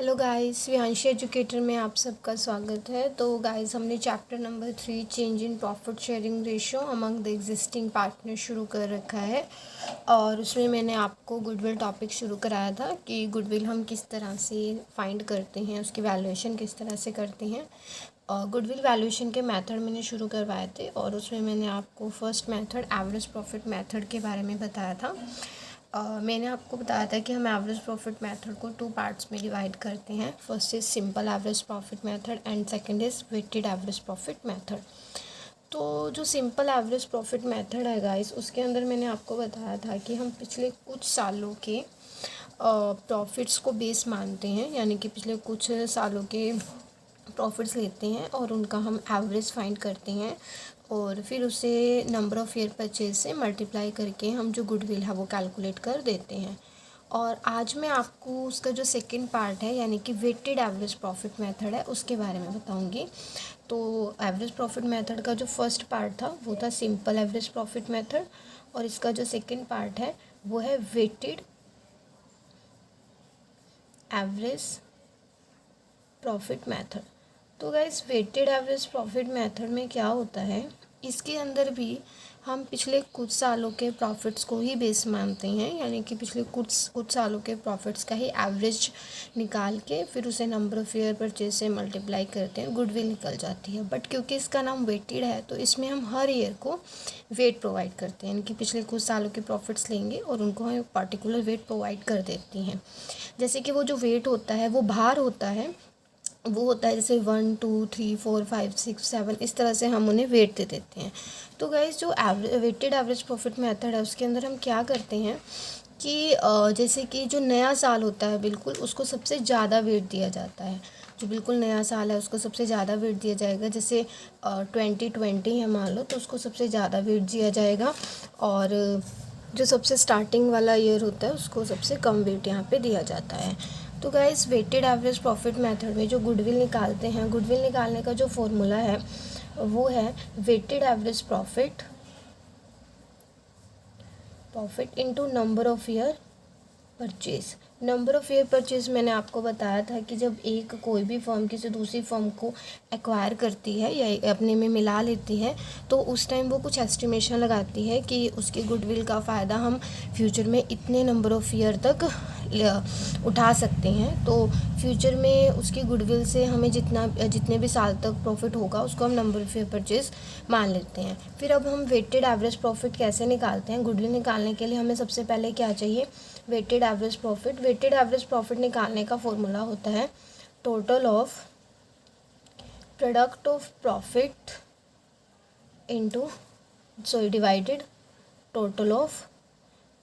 Hello guys, वियांशी educator में आप सबका स्वागत है। तो गाइस, हमने chapter number 3 change in profit sharing ratio among the existing partner शुरू कर रखा है। और उसमें मैंने आपको गुडविल टॉपिक शुरू कराया था कि गुडविल हम किस तरह से फाइंड करते हैं, उसकी वैल्यूएशन किस तरह से करते हैं। गुडविल वैल्यूएशन के मेथड मैंने शुरू करवाए थे और उसमें मैंने आपको first method average profit method के बारे में बताया था। मैंने आपको बताया था कि हम एवरेज प्रॉफिट मेथड को 2 पार्ट्स में डिवाइड करते हैं। First is simple average profit method and second is weighted average profit method. तो जो सिंपल एवरेज प्रॉफिट मेथड है गाइस, उसके अंदर मैंने आपको बताया था कि हम पिछले कुछ सालों के प्रॉफिट्स को बेस मानते हैं, यानी कि पिछले कुछ सालों के प्रॉफिट्स लेते हैं और उनका हम एवरेज फाइंड करते हैं और फिर उसे नंबर ऑफ़ ईयर परचेज से मल्टीप्लाई करके हम जो गुडविल है वो कैलकुलेट कर देते हैं। और आज मैं आपको उसका जो सेकंड पार्ट है, यानी कि वेटेड एवरेज प्रॉफिट मेथड है, उसके बारे में बताऊंगी। तो एवरेज प्रॉफिट मेथड का जो फर्स्ट पार्ट था वो था सिंपल एवरेज प्रॉफिट मेथड और इसका जो सेकंड पार्ट है वो है वेटेड एवरेज प्रॉफिट मेथड। तो guys, weighted average profit method में क्या होता है, इसके अंदर भी हम पिछले कुछ सालों के प्रॉफिट्स को ही बेस मानते हैं, यानी कि पिछले कुछ सालों के प्रॉफिट्स का ही एवरेज निकाल के फिर उसे नंबर ऑफ़ ईयर परचेज से मल्टीप्लाई करते हैं, गुडविल निकल जाती है। बट क्योंकि इसका नाम वेटेड है तो इसमें हम हर ईयर को वेट प्रोवाइड करते हैं, यानी कि पिछले कुछ सालों के प्रॉफिट्स लेंगे और उनको हम पर्टिकुलर वेट प्रोवाइड कर देती हैं। जैसे कि वो जो वेट होता है वो भार होता है, वो होता है जैसे 1 2 3 4 5 6 7, इस तरह से हम उन्हें वेट दे देते हैं। तो गाइस, जो वेटेड एवरेज प्रॉफिट मेथड है उसके अंदर हम क्या करते हैं कि जैसे कि जो नया साल होता है बिल्कुल उसको सबसे ज़्यादा वेट दिया जाता है। जो बिल्कुल नया साल है उसको सबसे ज़्यादा वेट दिया जाएगा। जैसे 2020 है मान लो, तो उसको सबसे ज़्यादा वेट दिया जाएगा। और जो सबसे स्टार्टिंग वाला ईयर होता है उसको सबसे कम वेट यहाँ पे दिया जाता है। तो guys, weighted average profit method में जो गुडविल निकालते हैं, गुडविल निकालने का जो फॉर्मूला है वो है weighted average profit into number of year purchase. Number of year purchase मैंने आपको बताया था कि जब एक कोई भी फर्म किसी दूसरी फर्म को एक्वायर करती है या अपने में मिला लेती है तो उस टाइम वो कुछ एस्टिमेशन लगाती है कि उसकी गुडविल का फ़ायदा हम फ्यूचर में इतने नंबर ऑफ़ ईयर तक उठा सकते हैं। तो फ्यूचर में उसकी गुडविल से हमें जितने भी साल तक प्रॉफिट होगा उसको हम नंबर ऑफ़ ईयर परचेज मान लेते हैं। फिर अब हम वेटेड एवरेज प्रॉफिट कैसे निकालते हैं? गुडविल निकालने के लिए हमें सबसे पहले क्या चाहिए? Weighted average profit. Weighted average profit निकालने का फॉर्मूला होता है total of product of profit divided total of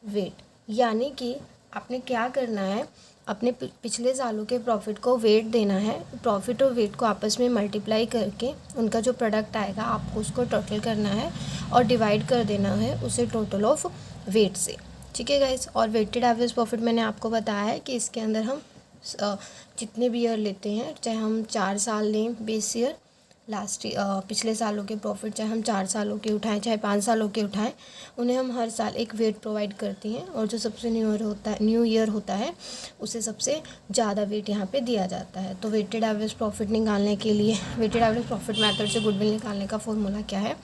weight. यानी कि आपने क्या करना है, अपने पिछले सालों के प्रॉफिट को वेट देना है, प्रॉफिट और वेट को आपस में मल्टीप्लाई करके उनका जो प्रोडक्ट आएगा आपको उसको टोटल करना है और डिवाइड कर देना है उसे टोटल ऑफ वेट से। ठीक है गाइस। और वेटेड एवरेज प्रॉफिट मैंने आपको बताया है कि इसके अंदर हम जितने भी ईयर लेते हैं, चाहे हम 4 साल लें बेस ईयर, पिछले सालों के प्रॉफिट चाहे हम 4 सालों के उठाएं चाहे 5 सालों के उठाएं, उन्हें हम हर साल एक वेट प्रोवाइड करती हैं और जो सबसे न्यू ईयर होता है उसे सबसे ज़्यादा वेट यहाँ पे दिया जाता है। तो वेटेड एवरेज प्रॉफिट निकालने के लिए वेटेड एवरेज प्रॉफिट मेथड से गुडविल निकालने का फॉर्मूला क्या है?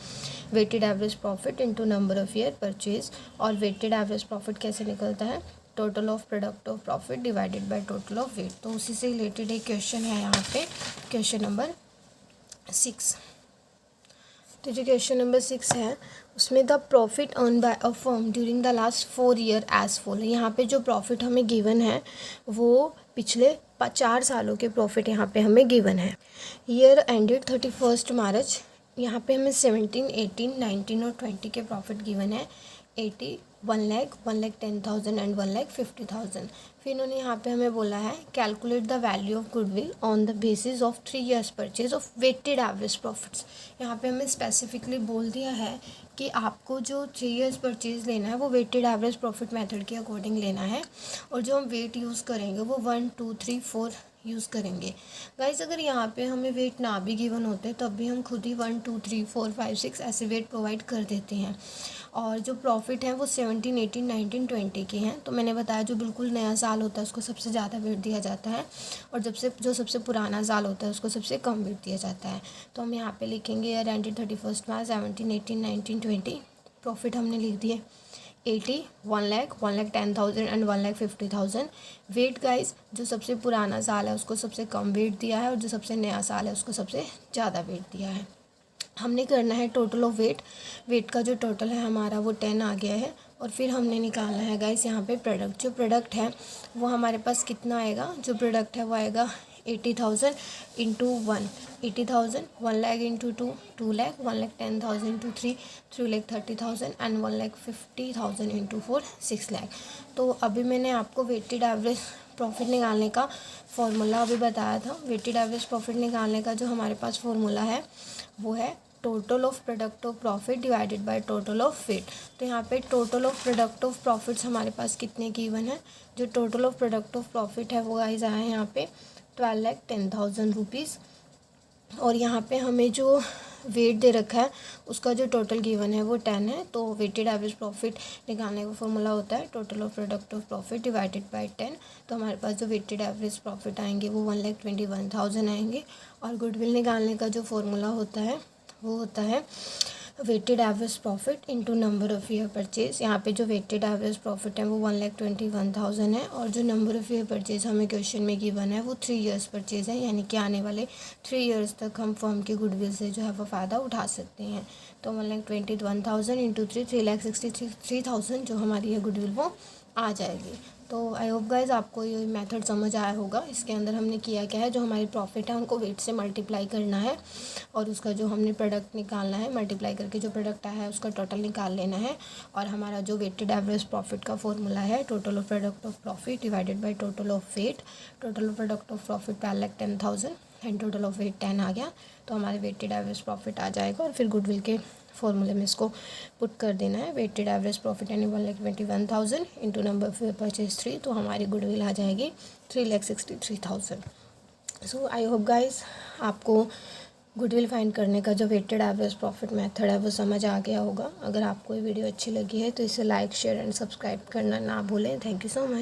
Weighted average profit into number of year purchase. और वेटेड एवरेज प्रॉफिट कैसे निकलता है? Total of product of profit divided by total of weight. तो उसी से रिलेटेड एक क्वेश्चन है यहाँ पे, क्वेश्चन नंबर 6। तो जो क्वेश्चन नंबर 6 है उसमें the profit earn by a firm during the last 4 year as follow. यहाँ पे जो प्रॉफिट हमें गिवन है वो पिछले 4 सालों के प्रॉफिट यहाँ पे हमें गिवन है। ईयर एंडेड 31 मार्च। यहाँ पे हमें 17, 18, 19 और 20 के प्रॉफिट गिवन है। 80, 1 लाख, 1,10,000 एंड 1,50,000। फिर इन्होंने यहाँ पे हमें बोला है calculate the value of goodwill on the basis of 3 years purchase of weighted average profits. यहाँ पे हमें स्पेसिफिकली बोल दिया है कि आपको जो 3 ईयर्स परचेज लेना है वो वेटेड एवरेज प्रॉफिट मेथड के अकॉर्डिंग लेना है और जो हम वेट यूज़ करेंगे वो 1 2 3 4 यूज़ करेंगे। गाइस अगर यहाँ पे हमें वेट ना भी गिवन होते तब भी हम खुद ही 1 2 3 4 5 6 ऐसे वेट प्रोवाइड कर देते हैं। और जो प्रॉफिट है वो 17 18 19 20 के हैं। तो मैंने बताया जो बिल्कुल नया साल होता है उसको सबसे ज़्यादा वेट दिया जाता है, और जो सबसे पुराना साल होता है उसको सबसे कम वेट दिया जाता है। तो हम यहाँ पे लिखेंगे ईयर एंडेड 31 मार्च 17 18 19 20। प्रॉफिट हमने लिख दिए 80, 1 लाख, 1,10,000 एंड 1,50,000। वेट गाइस जो सबसे पुराना साल है उसको सबसे कम वेट दिया है, और जो सबसे नया साल है उसको सबसे ज़्यादा वेट दिया है। हमने करना है टोटल ऑफ वेट का जो टोटल है हमारा वो 10 आ गया है। और फिर हमने निकालना है गाइस यहाँ पे प्रोडक्ट। जो प्रोडक्ट है वो हमारे पास कितना आएगा, जो प्रोडक्ट है वो आएगा 80,000 into 1, 80,000, 1 lakh into 2, 2 lakh, 1,10,000 into 3, 3,30,000 and 1,50,000 into 4, 6 lakh. तो अभी मैंने आपको वेटेड एवरेज प्रॉफिट निकालने का फॉर्मूला अभी बताया था। वेटेड एवरेज प्रॉफिट निकालने का जो हमारे पास फॉर्मूला है वो है total of product of profit divided by total of weight. तो यहाँ पे total of product of profits हमारे पास कितने गिवन है, जो total of product of profit है वो गाइस आया है यहाँ पे 12,10,000 रुपीज़। और यहाँ पे हमें जो वेट दे रखा है उसका जो टोटल गिवन है वो 10 है। तो वेटेड एवरेज प्रॉफिट निकालने का फॉर्मूला होता है total of product of profit divided bye 10। तो हमारे पास जो वेटेड एवरेज प्रॉफिट आएंगे वो 1,21,000 आएंगे। और गुडविल निकालने का जो फॉर्मूला होता है वो होता है weighted average profit into number of year purchase. यहाँ पे जो वेटेड एवरेज प्रॉफिट है वो 1,21,000 है, और जो नंबर ऑफ़ ईयर परचेज हमें क्वेश्चन में गिवन है वो 3 ईयर्स परचेज है, यानी कि आने वाले 3 ईयर्स तक हम फर्म के गुडविल से जो है वो फ़ायदा उठा सकते हैं। तो 1,21,000 इंटू 3, 3,63,000 जो हमारी है गुडविल वो आ जाएगी। तो आई होप गाइज आपको ये मेथड समझ आया होगा। इसके अंदर हमने किया क्या है, जो हमारी प्रॉफिट है उनको वेट से मल्टीप्लाई करना है, और उसका जो हमने प्रोडक्ट निकालना है मल्टीप्लाई करके जो प्रोडक्ट आया है उसका टोटल निकाल लेना है। और हमारा जो वेटेड एवरेज प्रॉफिट का फॉर्मूला है total of product of profit divided by total of weight. Total of product of profit 12,10,000 and total of weight 10 आ गया। तो हमारे वेटेड एवरेज प्रॉफिट आ जाएगा, और फिर गुडविल के फॉर्मूले में इसको पुट कर देना है। वेटेड एवरेज प्रॉफिट यानी 1,21,000 इंटू नंबर ऑफ परचेज 3, तो हमारी गुडविल आ जाएगी 3,63,000। सो आई होप गाइज आपको गुडविल फाइंड करने का जो वेटेड एवरेज प्रॉफिट मेथड है वो समझ आ गया होगा। अगर आपको ये वीडियो अच्छी लगी है तो इसे लाइक शेयर एंड सब्सक्राइब करना ना भूलें। Thank you so much.